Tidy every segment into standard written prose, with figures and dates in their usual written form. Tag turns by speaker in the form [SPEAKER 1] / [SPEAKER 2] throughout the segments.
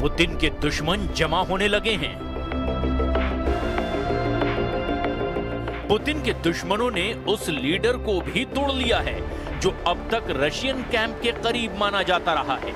[SPEAKER 1] Putin के दुश्मन जमा होने लगे हैं। पुतिन के दुश्मनों ने उस लीडर को भी तोड़ लिया है जो अब तक रशियन कैंप के करीब माना जाता रहा है।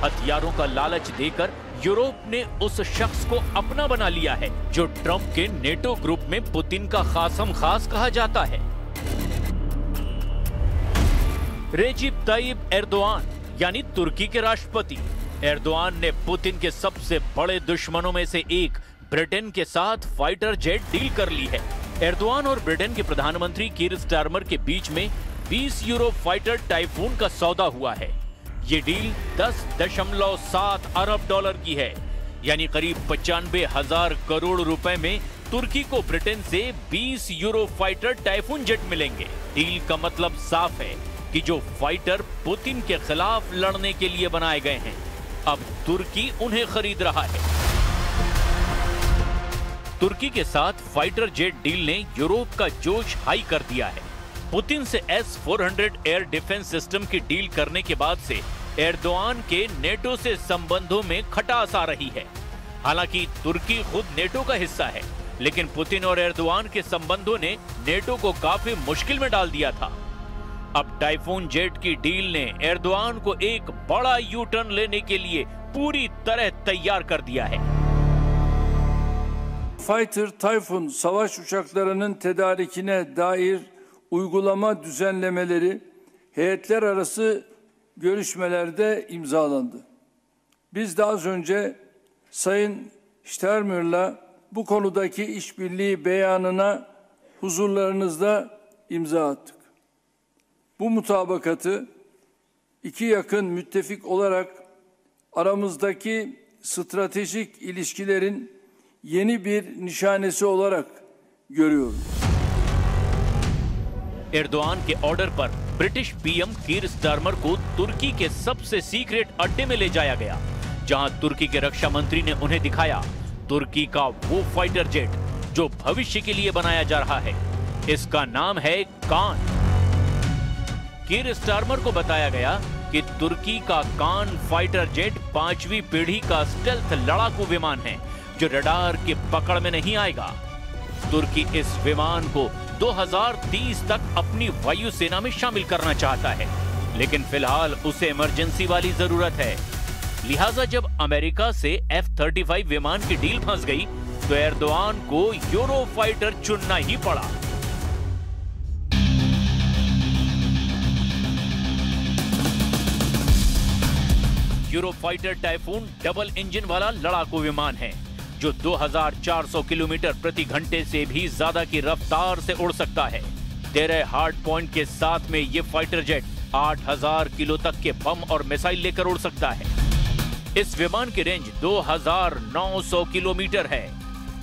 [SPEAKER 1] हथियारों का लालच देकर यूरोप ने उस शख्स को अपना बना लिया है जो ट्रंप के नेटो ग्रुप में पुतिन का खासम खास कहा जाता है। रेजिप ताइब एर्दोआन यानी तुर्की के राष्ट्रपति। एर्दोआन ने पुतिन के सबसे बड़े दुश्मनों में से एक ब्रिटेन के साथ फाइटर जेट डील कर ली है। एर्दोआन और ब्रिटेन के प्रधानमंत्री कीर स्टारमर के बीच में 20 यूरो फाइटर टाइफून का सौदा हुआ है। ये डील 10.7 अरब डॉलर की है, यानी करीब 95,000 करोड़ रुपए में तुर्की को ब्रिटेन से 20 यूरो फाइटर टाइफून जेट मिलेंगे। डील का मतलब साफ है कि जो फाइटर पुतिन के खिलाफ लड़ने के लिए बनाए गए हैं, अब तुर्की उन्हें खरीद रहा है। तुर्की के साथ फाइटर जेट डील ने यूरोप का जोश हाई कर दिया है। पुतिन से S-400 एयर डिफेंस सिस्टम की डील करने के बाद से एर्दोआन के नेटो से संबंधों में खटास आ रही है। हालांकि तुर्की खुद नेटो का हिस्सा है, लेकिन पुतिन और एर्दोआन के संबंधों ने नेटो को काफी मुश्किल में डाल दिया था। अब टाइफून जेट की डील ने एर्दोआन को एक बड़ा यू टर्न लेने के लिए पूरी तरह तैयार कर दिया है।
[SPEAKER 2] Fighter Typhoon savaş uçaklarının tedarikine dair uygulama düzenlemeleri heyetler arası görüşmelerde imzalandı. Biz de az önce Sayın Steinmeier'la bu konudaki işbirliği beyanına huzurlarınızda imza attık. Bu mutabakatı iki yakın müttefik olarak aramızdaki stratejik ilişkilerin yeni bir nişanesi olarak görüyorum.
[SPEAKER 1] Erdogan के order पर British PM Keir Starmer को तुर्की के सबसे secret अड्डे में ले जाया गया, जहां तुर्की के रक्षा मंत्री ने उन्हें दिखाया तुर्की का वो फाइटर जेट जो भविष्य के लिए बनाया जा रहा है। इसका नाम है कान। कीर स्टारमर को बताया गया कि तुर्की का कान फाइटर जेट 5वीं पीढ़ी का स्टेल्थ लड़ाकू विमान है जो रडार की पकड़ में नहीं आएगा। तुर्की इस विमान को 2030 तक अपनी वायुसेना में शामिल करना चाहता है, लेकिन फिलहाल उसे इमरजेंसी वाली जरूरत है। लिहाजा जब अमेरिका से F-35 विमान की डील फंस गई तो एर्दोआन को यूरो फाइटर चुनना ही पड़ा। Euro fighter typhoon double engine वाला लड़ाकू विमान है जो 2400 किलोमीटर प्रति घंटे से भी ज्यादा की रफ्तार से उड़ सकता है। 13 हार्ड पॉइंट के साथ में ये फाइटर जेट 8000 किलो तक के बम और मिसाइल लेकर उड़ सकता है। इस विमान की रेंज 2900 किलोमीटर है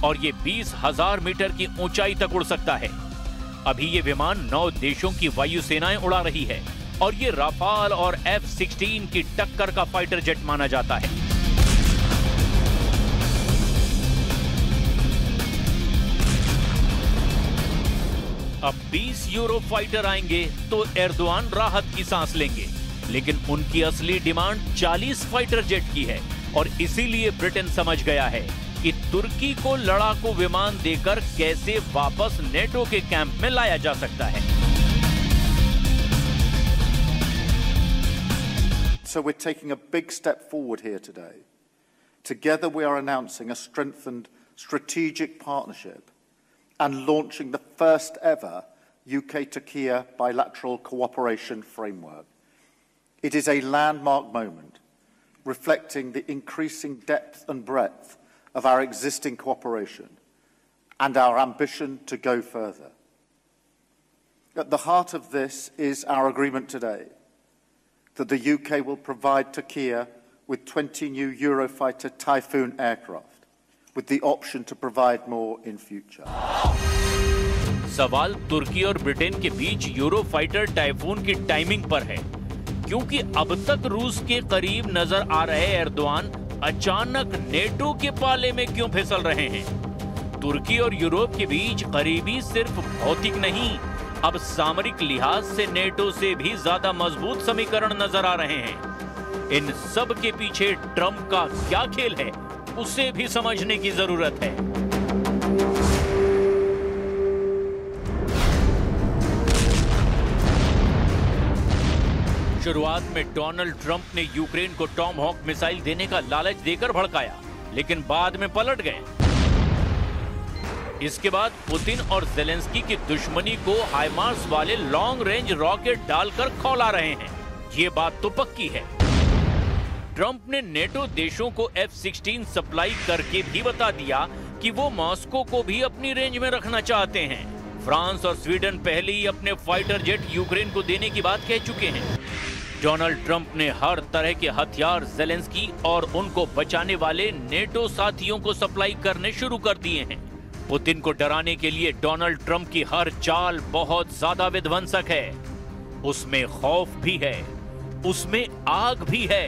[SPEAKER 1] और ये 20,000 मीटर की ऊंचाई तक उड़ सकता है। अभी ये विमान 9 देशों की वायुसेनाएं उड़ा रही है और ये राफाल और F-16 की टक्कर का फाइटर जेट माना जाता है। अब 20 यूरो फाइटर आएंगे तो एर्दोआन राहत की सांस लेंगे, लेकिन उनकी असली डिमांड 40 फाइटर जेट की है और इसीलिए ब्रिटेन समझ गया है कि तुर्की को लड़ाकू विमान देकर कैसे वापस नेटो के कैंप में लाया जा सकता है।
[SPEAKER 3] So we're taking a big step forward here today. Together we are announcing a strengthened strategic partnership and launching the first ever UK-Turkey bilateral cooperation framework. It is a landmark moment, reflecting the increasing depth and breadth of our existing cooperation and our ambition to go further. At the heart of this is our agreement today that the UK will provide Turkey with 20 new Eurofighter Typhoon aircraft, with the option to provide more in future.
[SPEAKER 1] सवाल तुर्की और Britain के बीच euro fighter typhoon की timing पर है, क्योंकि अब तक रूस के करीब नजर आ रहे एर्दोआन अचानक नेटो के पाले में क्यों फिसल रहे हैं। तुर्की और यूरोप के बीच करीबी सिर्फ भौतिक नहीं, अब सामरिक लिहाज से नेटो से भी ज्यादा मजबूत समीकरण नजर आ रहे हैं। इन सब के पीछे ट्रंप का क्या खेल है, उसे भी समझने की जरूरत है। शुरुआत में डोनाल्ड ट्रंप ने यूक्रेन को टॉम हॉक मिसाइल देने का लालच देकर भड़काया, लेकिन बाद में पलट गए। इसके बाद पुतिन और जेलेंस्की की दुश्मनी को हाइमार्स वाले लॉन्ग रेंज रॉकेट डालकर खौला रहे हैं। ये बात तो पक्की है। ट्रंप ने नेटो देशों को F-16 सप्लाई करके भी बता दिया कि वो मॉस्को को भी अपनी रेंज में रखना चाहते हैं। फ्रांस और स्वीडन पहले ही अपने फाइटर जेट यूक्रेन को देने की बात कह चुके हैं। डोनाल्ड ट्रंप ने हर तरह के हथियार जेलेंस्की और उनको बचाने वाले नेटो साथियों को सप्लाई करने शुरू कर दिए हैं। पुतिन को डराने के लिए डोनाल्ड ट्रंप की हर चाल बहुत ज्यादा विध्वंसक है। उसमें खौफ भी है, उसमें आग भी है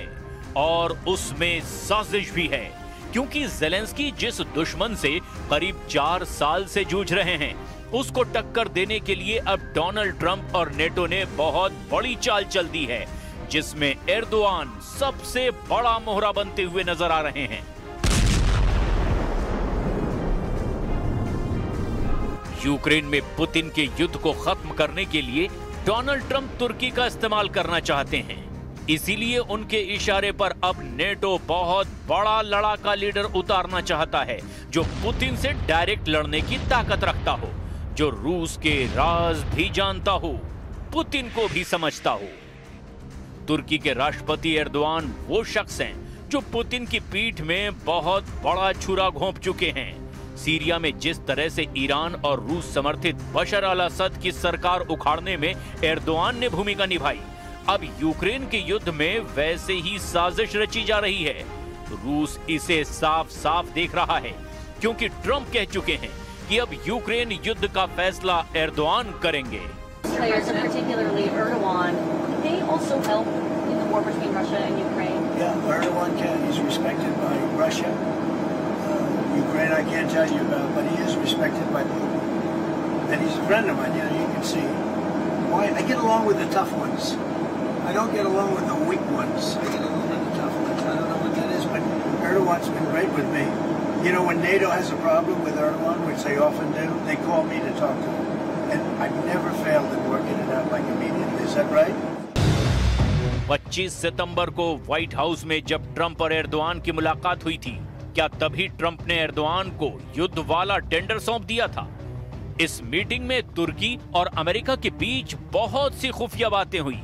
[SPEAKER 1] और उसमें साजिश भी है, क्योंकि जेलेंस्की जिस दुश्मन से करीब 4 साल से जूझ रहे हैं, उसको टक्कर देने के लिए अब डोनाल्ड ट्रंप और नेटो ने बहुत बड़ी चाल चल दी है, जिसमें एर्दोआन सबसे बड़ा मोहरा बनते हुए नजर आ रहे हैं। यूक्रेन में पुतिन के युद्ध को खत्म करने के लिए डोनाल्ड ट्रंप तुर्की का इस्तेमाल करना चाहते हैं। इसीलिए उनके इशारे पर अब नेटो बहुत बड़ा लड़ाका लीडर उतारना चाहता है, जो पुतिन से डायरेक्ट लड़ने की ताकत रखता हो, जो रूस के राज भी जानता हो, पुतिन को भी समझता हो। तुर्की के राष्ट्रपति एर्दोआन वो शख्स हैं जो पुतिन की पीठ में बहुत बड़ा छुरा घोंप चुके हैं। सीरिया में जिस तरह से ईरान और रूस समर्थित बशर अल असद की सरकार उखाड़ने में एर्दोआन ने भूमिका निभाई, अब यूक्रेन के युद्ध में वैसे ही साजिश रची जा रही है। रूस इसे साफ साफ देख रहा है, क्योंकि ट्रंप कह चुके हैं कि अब यूक्रेन युद्ध का फैसला एर्दोआन करेंगे।
[SPEAKER 4] Ukraine, I can't tell you about, but he is respected by Putin, and he's a friend of mine. You know, you can see why I get along with the tough ones. I don't get along with the weak ones. I get along with the tough ones. I don't know what that is, but Erdogan's been great with me. You know, when NATO has a problem with Erdogan, which they often do, they call me to talk to him, and I've never failed in working it out like immediately. Is that right?
[SPEAKER 1] 25 सितंबर को white house में जब Trump और Erdogan की मुलाकात हुई थी, क्या तभी ट्रंप ने एर्दोआन को युद्ध वाला टेंडर सौंप दिया था? इस मीटिंग में तुर्की और अमेरिका के बीच बहुत सी खुफिया बातें हुई।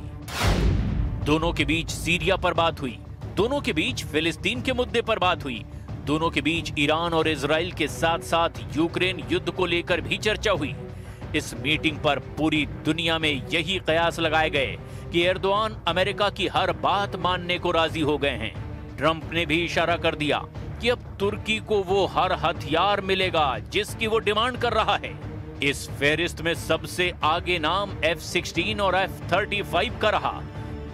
[SPEAKER 1] दोनों के बीच सीरिया पर बात हुई, दोनों के बीच फिलिस्तीन के मुद्दे पर बात हुई, दोनों के बीच ईरान और इजराइल के साथ साथ यूक्रेन युद्ध को लेकर भी चर्चा हुई। इस मीटिंग पर पूरी दुनिया में यही कयास लगाए गए कि एर्दोआन अमेरिका की हर बात मानने को राजी हो गए हैं। ट्रंप ने भी इशारा कर दिया कि अब तुर्की को वो हर हथियार मिलेगा जिसकी वो डिमांड कर रहा है। इस फेरिस्त में सबसे आगे नाम F-16 और F-35 का रहा,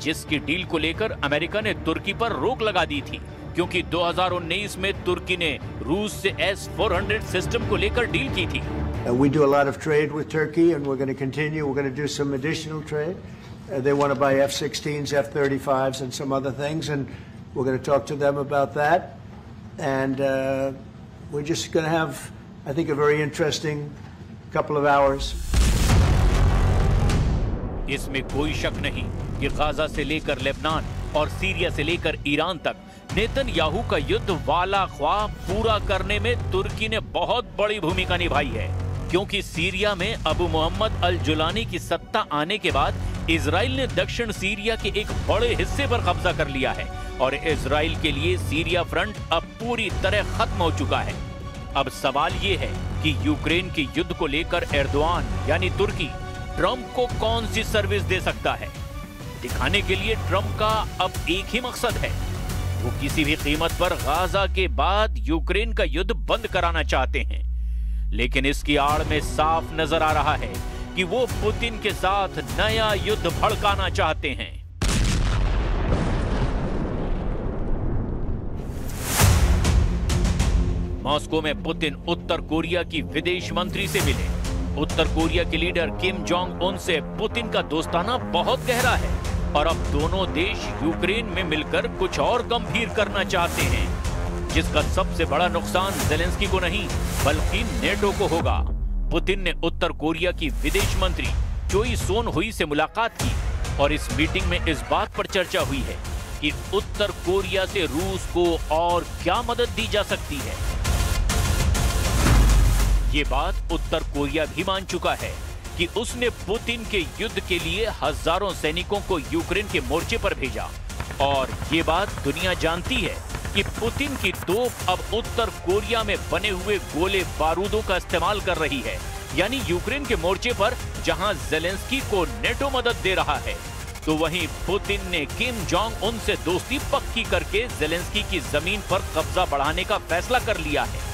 [SPEAKER 1] जिसकी डील को लेकर अमेरिका ने तुर्की पर रोक लगा दी थी, क्योंकि 2019 में तुर्की ने रूस से S-400 सिस्टम को लेकर डील की थी।
[SPEAKER 4] We do a lot of trade with Turkey, and we're going to continue. We're going to do some additional trade. They want to buy F-16s, F-35s, and some other things, and we're going to talk to them about that. And we're just going to have, I think, a very interesting couple of hours.
[SPEAKER 1] इसमें कोई शक नहीं कि Gaza से लेकर Lebanon और Syria से लेकर ईरान तक नेतन्याहू का युद्ध वाला ख्वाब पूरा करने में तुर्की ने बहुत बड़ी भूमिका निभाई है, क्योंकि सीरिया में अबू मोहम्मद अल जुलानी की सत्ता आने के बाद इजराइल ने दक्षिण सीरिया के एक बड़े हिस्से पर कब्जा कर लिया है और इजराइल के लिए सीरिया फ्रंट अब पूरी तरह खत्म हो चुका है। अब सवाल ये है कि यूक्रेन के युद्ध को लेकर एर्दोआन यानी तुर्की ट्रंप को कौन सी सर्विस दे सकता है। दिखाने के लिए ट्रंप का अब एक ही मकसद है, वो किसी भी कीमत पर गाजा के बाद यूक्रेन का युद्ध बंद कराना चाहते हैं। लेकिन इसकी आड़ में साफ नजर आ रहा है कि वो पुतिन के साथ नया युद्ध भड़काना चाहते हैं। मॉस्को में पुतिन उत्तर कोरिया की विदेश मंत्री से मिले। उत्तर कोरिया के लीडर किम जोंग उन से पुतिन का दोस्ताना बहुत गहरा है और अब दोनों देश यूक्रेन में मिलकर कुछ और गंभीर करना चाहते हैं, जिसका सबसे बड़ा नुकसान जेलेंस्की को नहीं बल्कि नेटो को होगा। पुतिन ने उत्तर कोरिया की विदेश मंत्री चोई सोन हुई से मुलाकात की और इस मीटिंग में इस बात पर चर्चा हुई है कि उत्तर कोरिया से रूस को और क्या मदद दी जा सकती है। ये बात उत्तर कोरिया भी मान चुका है कि उसने पुतिन के युद्ध के लिए हजारों सैनिकों को यूक्रेन के मोर्चे पर भेजा और ये बात दुनिया जानती है कि पुतिन की तोप अब उत्तर कोरिया में बने हुए गोले बारूदों का इस्तेमाल कर रही है, यानी यूक्रेन के मोर्चे पर जहां जेलेंस्की को नेटो मदद दे रहा है, तो वहीं पुतिन ने किम जोंग उन से दोस्ती पक्की करके जेलेंस्की की जमीन पर कब्जा बढ़ाने का फैसला कर लिया है।